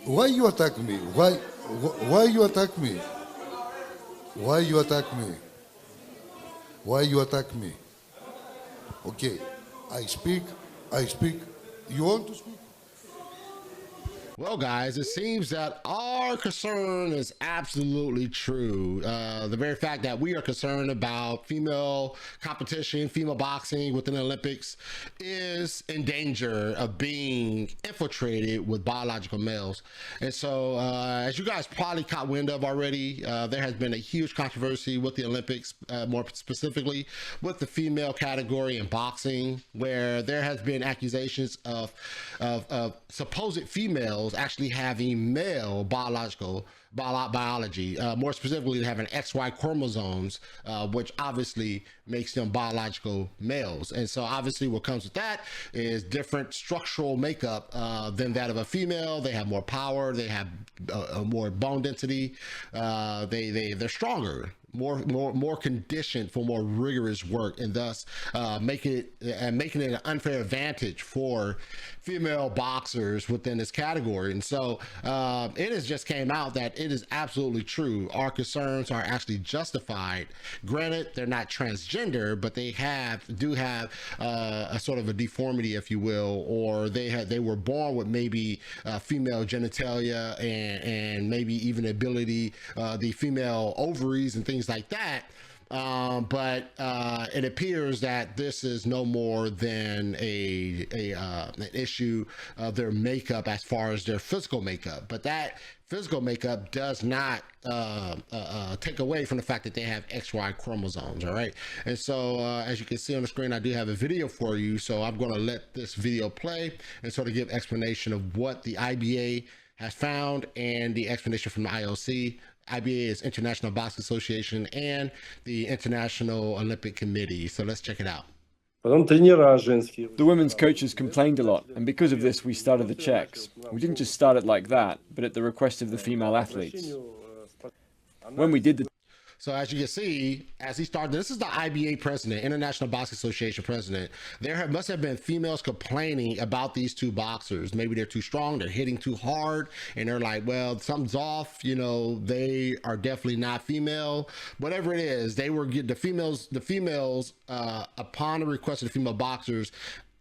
Why you attack me? Why you attack me? Why you attack me? Why you attack me? Okay, I speak. You want to speak? Well, guys, it seems that our concern is absolutely true. The very fact that we are concerned about female competition, female boxing within the Olympics is in danger of being infiltrated with biological males. And so, as you guys probably caught wind of already, there has been a huge controversy with the Olympics, more specifically with the female category in boxing, where there has been accusations of supposed females actually having male biology, more specifically having XY chromosomes, which obviously makes them biological males. And so obviously what comes with that is different structural makeup than that of a female. They have more power, they have more bone density, they're stronger, more conditioned for more rigorous work, and thus making it an unfair advantage for female boxers within this category. And so it has just came out that it is absolutely true. Our concerns are actually justified. Granted, they're not transgender, but they do have a sort of a deformity, if you will, or they were born with maybe female genitalia and maybe even ability, the female ovaries and things like that. But it appears that this is no more than an issue of their makeup as far as their physical makeup. But that physical makeup does not take away from the fact that they have XY chromosomes. All right. And so as you can see on the screen, I do have a video for you. So I'm going to let this video play and sort of give explanation of what the IBA has found and the explanation from the IOC. IBA is International Boxing Association and the International Olympic Committee. So let's check it out. The women's coaches complained a lot, and because of this, we started the checks. We didn't just start it like that, but at the request of the female athletes. When we did the So as you can see, as he started, this is the IBA president, International Boxing Association president. Must have been females complaining about these two boxers. Maybe they're too strong, they're hitting too hard, and they're like, well, something's off. You know, they are definitely not female. Whatever it is, they were the females, upon the request of the female boxers,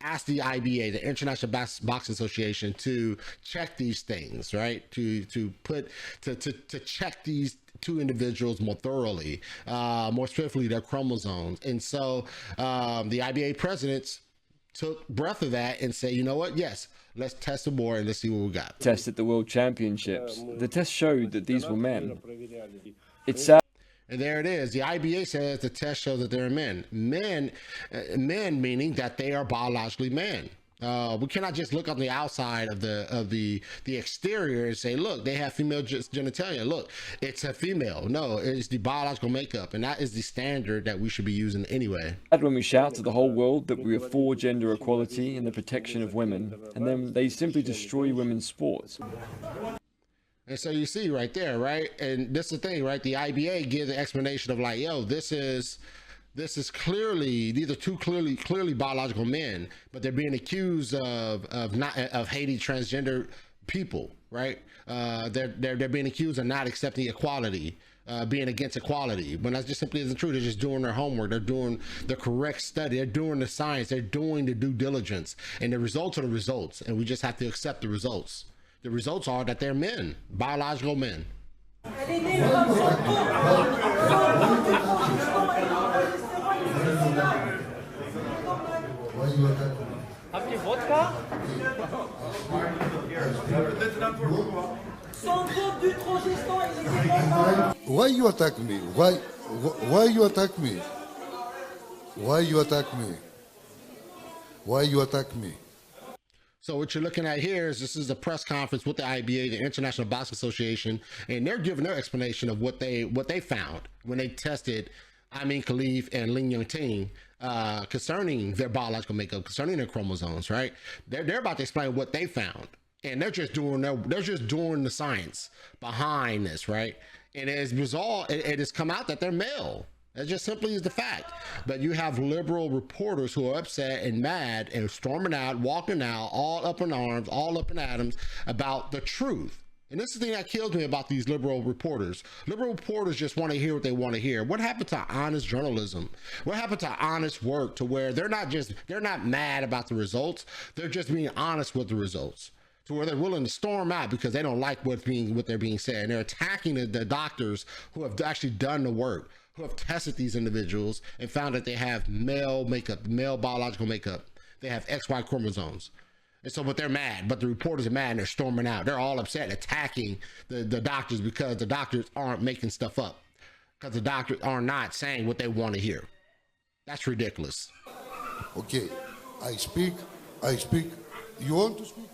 asked the IBA, the International Boxing Association, to check these things, right? To check these two individuals more thoroughly, more specifically their chromosomes. And so the IBA presidents took breath of that and say, you know what? Yes, let's test them more and let's see what we got. test at the World Championships, the test showed that these were men. It's sad. And there it is. The IBA says the test shows that they're men. Men meaning that they are biologically men. We cannot just look on the outside of the exterior and say, look, they have female genitalia. Look, it's a female. No, it's the biological makeup, and that is the standard that we should be using anyway. When we shout to the whole world that we are for gender equality and the protection of women, and then they simply destroy women's sports. And so you see right there, right? And this is the thing, right? The IBA gives the explanation of like, yo, this is clearly, these are two clearly biological men, but they're being accused of hating transgender people, right? They're being accused of not accepting equality, being against equality, when that just simply isn't true. They're just doing their homework, they're doing the correct study, they're doing the science, they're doing the due diligence, and the results are the results, and we just have to accept the results. The results are that they're men, biological men. Habt ihr Wodka? Why you attack me? Why you attack me? Why you attack me? Why you attack me? So what you're looking at here is this is a press conference with the IBA, the International Boxing Association, and they're giving their explanation of what they found when they tested Amin Khalif and Ling Yongting concerning their biological makeup, concerning their chromosomes, right? They're about to explain what they found, and they're just doing the science behind this, right? And as a result, it has come out that they're male. That just simply is the fact. But you have liberal reporters who are upset and mad and storming out, walking out, all up in arms, all up in atoms about the truth. And this is the thing that kills me about these liberal reporters. Liberal reporters just want to hear what they want to hear. What happened to honest journalism? What happened to honest work to where they're not mad about the results. They're just being honest with the results, to where they're willing to storm out because they don't like what they're being said. And they're attacking the doctors who have actually done the work, who have tested these individuals and found that they have male biological makeup. They have XY chromosomes. And so, but they're mad, but the reporters are mad and they're storming out. They're all upset, attacking the doctors because the doctors aren't making stuff up, because the doctors are not saying what they want to hear. That's ridiculous. Okay, I speak. You want to speak?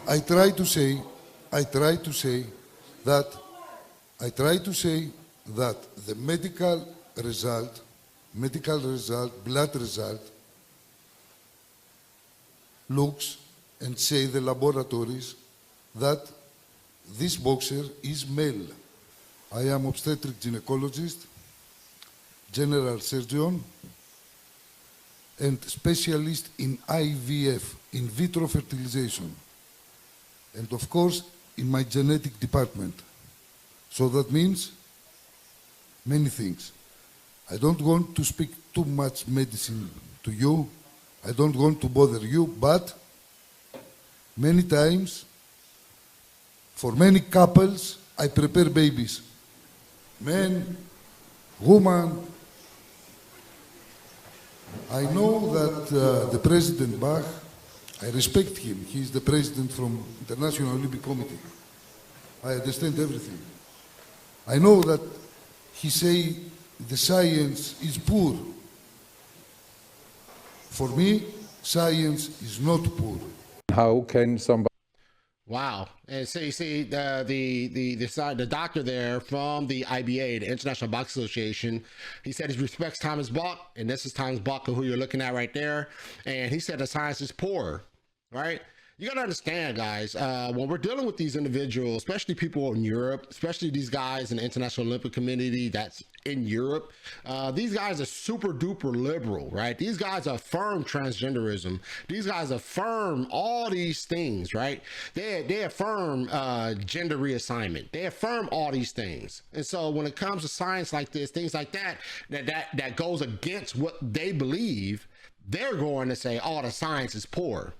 I try to say that the medical result, blood result, looks and say the laboratories that this boxer is male. I am obstetric gynecologist, general surgeon, and specialist in IVF, in vitro fertilization, and of course in my genetic department. So that means many things. I don't want to speak too much medicine to you. I don't want to bother you, but many times, for many couples, I prepare babies. Men, woman. I know that the President Bach, I respect him. He's the president from International Olympic Committee. I understand everything. I know that he say the science is poor. For me, science is not poor. How can somebody? Wow. And so you see the doctor there from the IBA, the International Boxing Association, he said he respects Thomas Bach, and this is Thomas Bach, who you're looking at right there. And he said the science is poor, right? You got to understand, guys, when we're dealing with these individuals, especially people in Europe, especially these guys in the International Olympic Committee that's in Europe, these guys are super duper liberal, right? These guys affirm transgenderism. These guys affirm all these things, right? They affirm gender reassignment. They affirm all these things. And so when it comes to science like this, things like that goes against what they believe, they're going to say, oh, the science is poor.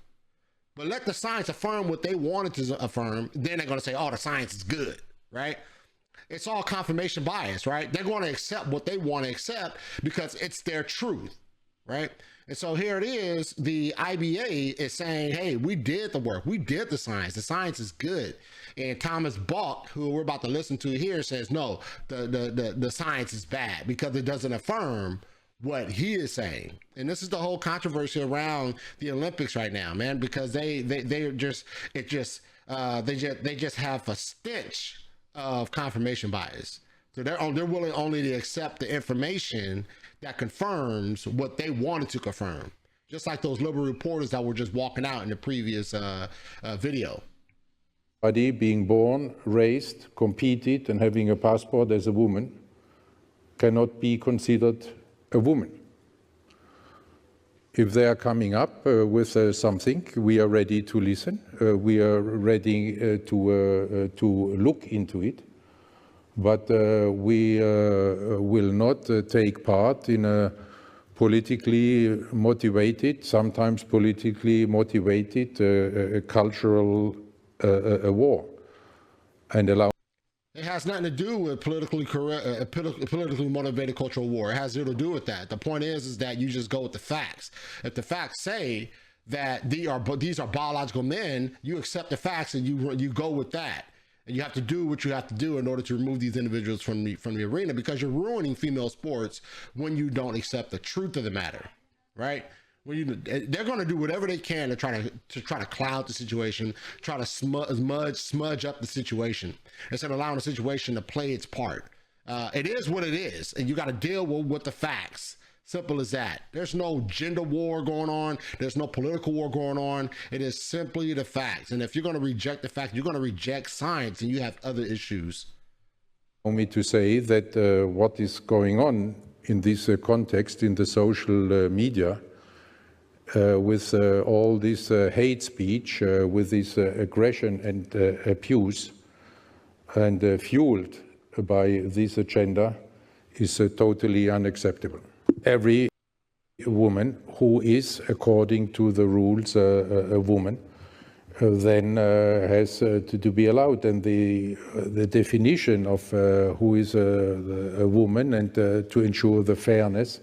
But let the science affirm what they wanted to affirm, then they're going to say, oh, the science is good, right? It's all confirmation bias, right? They're going to accept what they want to accept because it's their truth, right? And so here it is, the IBA is saying, hey, we did the work. We did the science is good. And Thomas Bach, who we're about to listen to here, says, no, the science is bad because it doesn't affirm what he is saying. And this is the whole controversy around the Olympics right now, man, because they just have a stench of confirmation bias. So they're willing only to accept the information that confirms what they wanted to confirm, just like those liberal reporters that were just walking out in the previous video. Somebody being born, raised, competed, and having a passport as a woman cannot be considered a woman. If they are coming up with something, we are ready to listen. We are ready to look into it. But we will not take part in a politically motivated, sometimes politically motivated cultural war, and allow. It has nothing to do with politically motivated cultural war. It has zero to do with that. The point is that you just go with the facts. If the facts say that these are biological men, you accept the facts and you go with that. And you have to do what you have to do in order to remove these individuals from the arena, because you're ruining female sports when you don't accept the truth of the matter, right? They're going to do whatever they can to try to cloud the situation, try to smudge up the situation instead of allowing the situation to play its part. It is what it is, and you got to deal with the facts. Simple as that. There's no gender war going on. There's no political war going on. It is simply the facts. And if you're going to reject the fact, you're going to reject science, and you have other issues. Allow me to say that what is going on in this context in the social media with all this hate speech, with this aggression and abuse, and fueled by this agenda, is totally unacceptable. Every woman who is, according to the rules, a woman, then has to be allowed. And the definition of who is a woman, and to ensure the fairness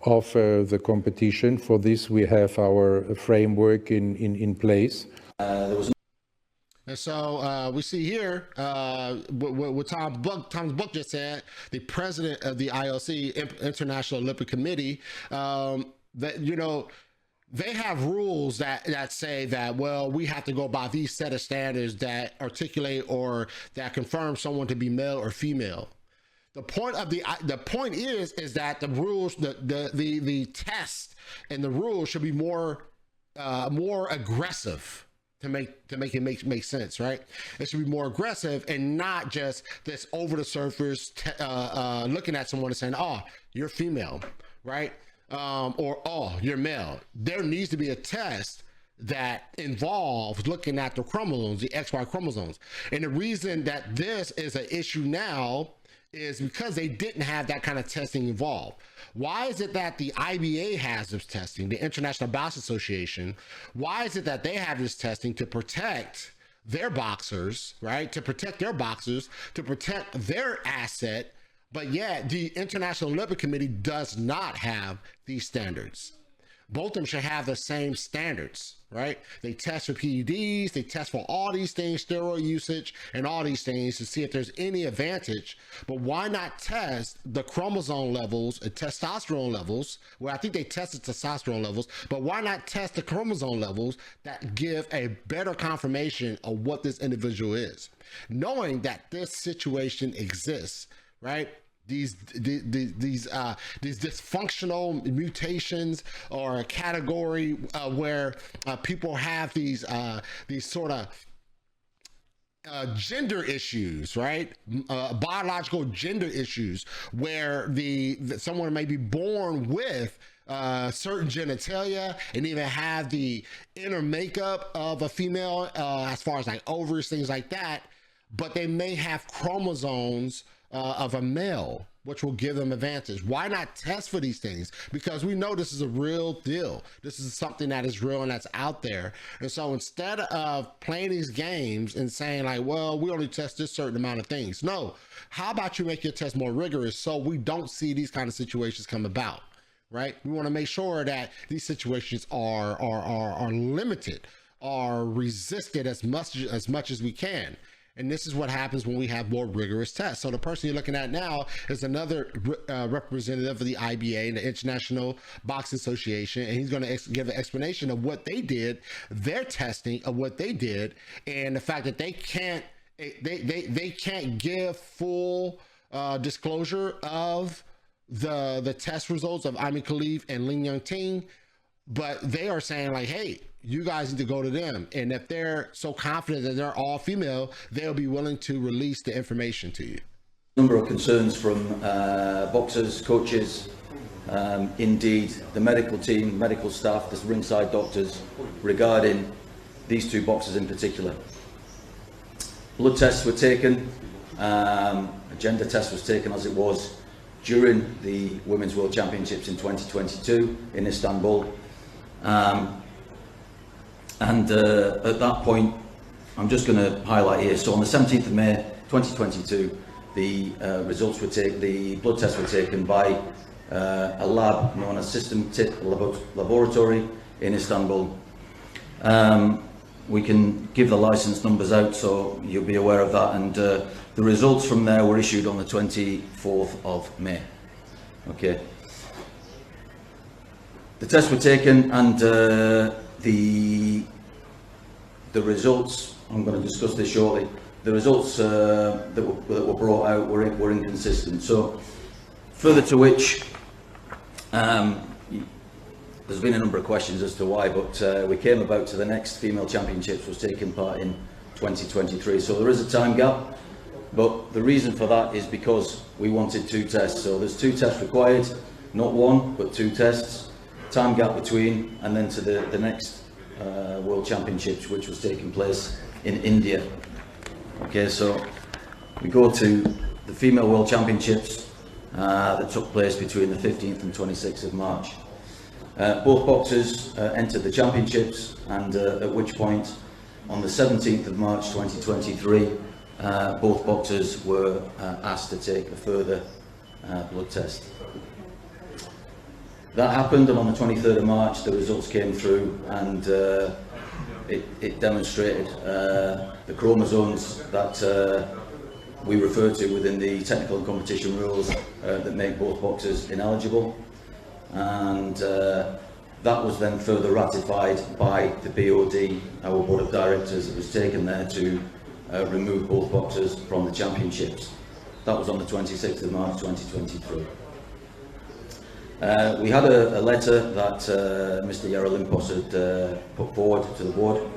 of the competition, for this we have our framework in place. And so we see here what Tom's book just said, the president of the IOC, International Olympic Committee, that, you know, they have rules that say that, well, we have to go by these set of standards that articulate or that confirm someone to be male or female. The point is that the rules, the test and the rules should be more aggressive to make it make sense, right? It should be more aggressive and not just this over the surface looking at someone and saying, oh, you're female, right? Or oh, you're male. There needs to be a test that involves looking at the chromosomes, the XY chromosomes. And the reason that this is an issue now is because they didn't have that kind of testing involved. Why is it that the IBA has this testing, the International Boxing Association? Why is it that they have this testing to protect their boxers, right? To protect their boxers, to protect their asset, but yet the International Olympic Committee does not have these standards. Both of them should have the same standards, right? They test for PEDs, they test for all these things, steroid usage, and all these things to see if there's any advantage. But why not test the chromosome levels and testosterone levels? Well, I think they tested testosterone levels, but why not test the chromosome levels that give a better confirmation of what this individual is? Knowing that this situation exists, right? These dysfunctional mutations, or a category where people have these sort of gender issues, right? Biological gender issues, where someone may be born with certain genitalia and even have the inner makeup of a female, as far as like ovaries, things like that, but they may have chromosomes of a male, which will give them advantage. Why not test for these things? Because we know this is a real deal. This is something that is real and that's out there. And so instead of playing these games and saying like, well, we only test this certain amount of things. No, how about you make your test more rigorous so we don't see these kind of situations come about, right? We want to make sure that these situations are limited, are resisted as much as we can. And this is what happens when we have more rigorous tests. So the person you're looking at now is another representative of the IBA, the International Boxing Association, and he's going to give an explanation of what they did, their testing of what they did, and the fact that they can't give full disclosure of the test results of Amin Khalif and Ling Yang-ting, but they are saying like, hey, you guys need to go to them. And if they're so confident that they're all female, they'll be willing to release the information to you. Number of concerns from boxers, coaches, indeed the medical team, medical staff, the ringside doctors, regarding these two boxers in particular. Blood tests were taken, a gender test was taken as it was during the Women's World Championships in 2022 in Istanbul. And at that point, I'm just going to highlight here. So on the 17th of May 2022, the results were taken, the blood tests were taken by a lab known as System Tip Laboratory in Istanbul. We can give the license numbers out so you'll be aware of that, and the results from there were issued on the 24th of May. Okay. The tests were taken, and the results, I'm going to discuss this shortly, the results that were brought out were inconsistent. So further to which there's been a number of questions as to why, but we came about to the next female championships was taking part in 2023. So there is a time gap, but the reason for that is because we wanted two tests. So there's two tests required, not one, but two tests. time gap between, and then to the next World Championships, which was taking place in India. Okay, so we go to the Female World Championships that took place between the 15th and 26th of March. Both boxers entered the championships, and at which point, on the 17th of March 2023, both boxers were asked to take a further blood test. That happened, and on the 23rd of March the results came through, and it demonstrated the chromosomes that we refer to within the technical and competition rules that make both boxers ineligible, and that was then further ratified by the BOD, our board of directors. It was taken there to remove both boxers from the championships. That was on the 26th of March 2023. We had a letter that Mr. Yarolimpos had put forward to the board,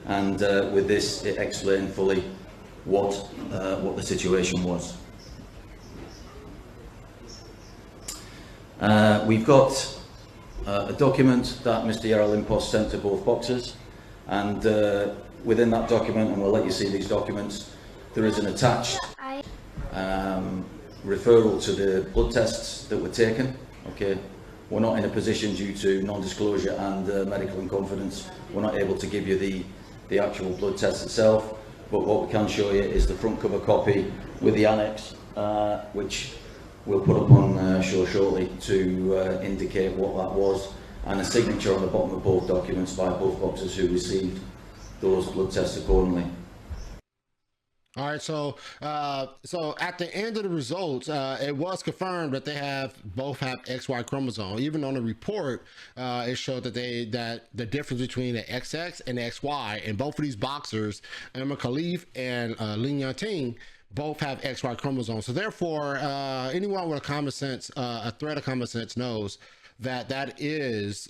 and with this it explained fully what the situation was. We've got a document that Mr. Yarolimpos sent to both boxers, and within that document, and we'll let you see these documents, there is an attached referral to the blood tests that were taken. Okay, we're not in a position, due to non-disclosure and medical in confidence, we're not able to give you the actual blood test itself, but what we can show you is the front cover copy with the annex, which we'll put up on show shortly to indicate what that was, and a signature on the bottom of both documents by both boxers who received those blood tests accordingly. All right, so at the end of the results, it was confirmed that they both have XY chromosome. Even on the report, it showed that the difference between the XX and the XY, and both of these boxers, Emma Khalif and Lin Yanting, both have XY chromosomes. So therefore, anyone with a common sense, a thread of common sense, knows that is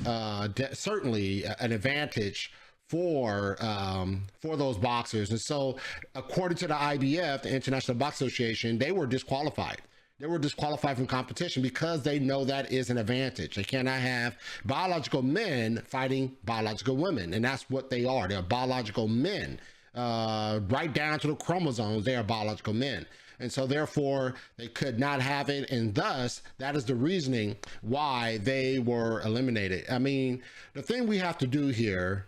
certainly an advantage for those boxers. And so according to the IBF, the International Box Association, they were disqualified. They were disqualified from competition because they know that is an advantage. They cannot have biological men fighting biological women, and that's what they are. They're biological men. Right down to the chromosomes, they are biological men. And so therefore they could not have it, and thus that is the reasoning why they were eliminated. I mean, the thing we have to do here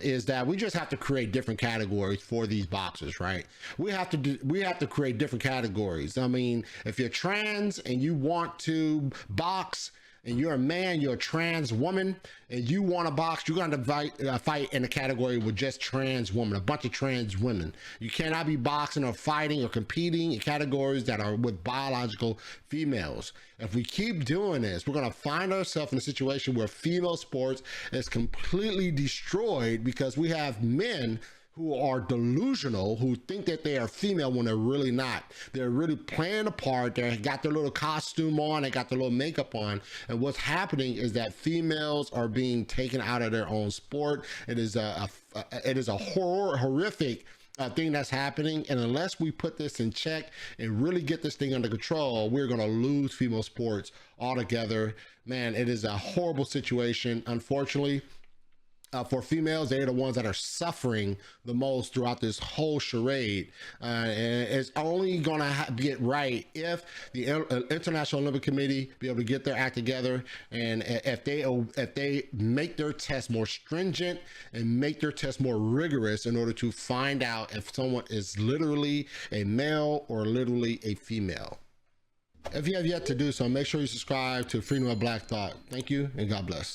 is that we just have to create different categories for these boxers, right? We have to create different categories. I mean, if you're trans and you want to box, and you're a man, you're a trans woman, and you want to box, you're going to fight in a category with just trans women, a bunch of trans women. You cannot be boxing or fighting or competing in categories that are with biological females. If we keep doing this, we're going to find ourselves in a situation where female sports is completely destroyed because we have men who are delusional, who think that they are female when they're really not. They're really playing a part. They got their little costume on, they got their little makeup on, and what's happening is that females are being taken out of their own sport. It is a horrific thing that's happening, and unless we put this in check and really get this thing under control, we're going to lose female sports altogether. Man, it is a horrible situation, unfortunately. For females, they're the ones that are suffering the most throughout this whole charade, and it's only gonna get right if the International Olympic Committee be able to get their act together, and if they make their tests more stringent and make their tests more rigorous in order to find out if someone is literally a male or literally a female. If you have yet to do so, make sure you subscribe to Freedom of Black Thought. Thank you, and God bless.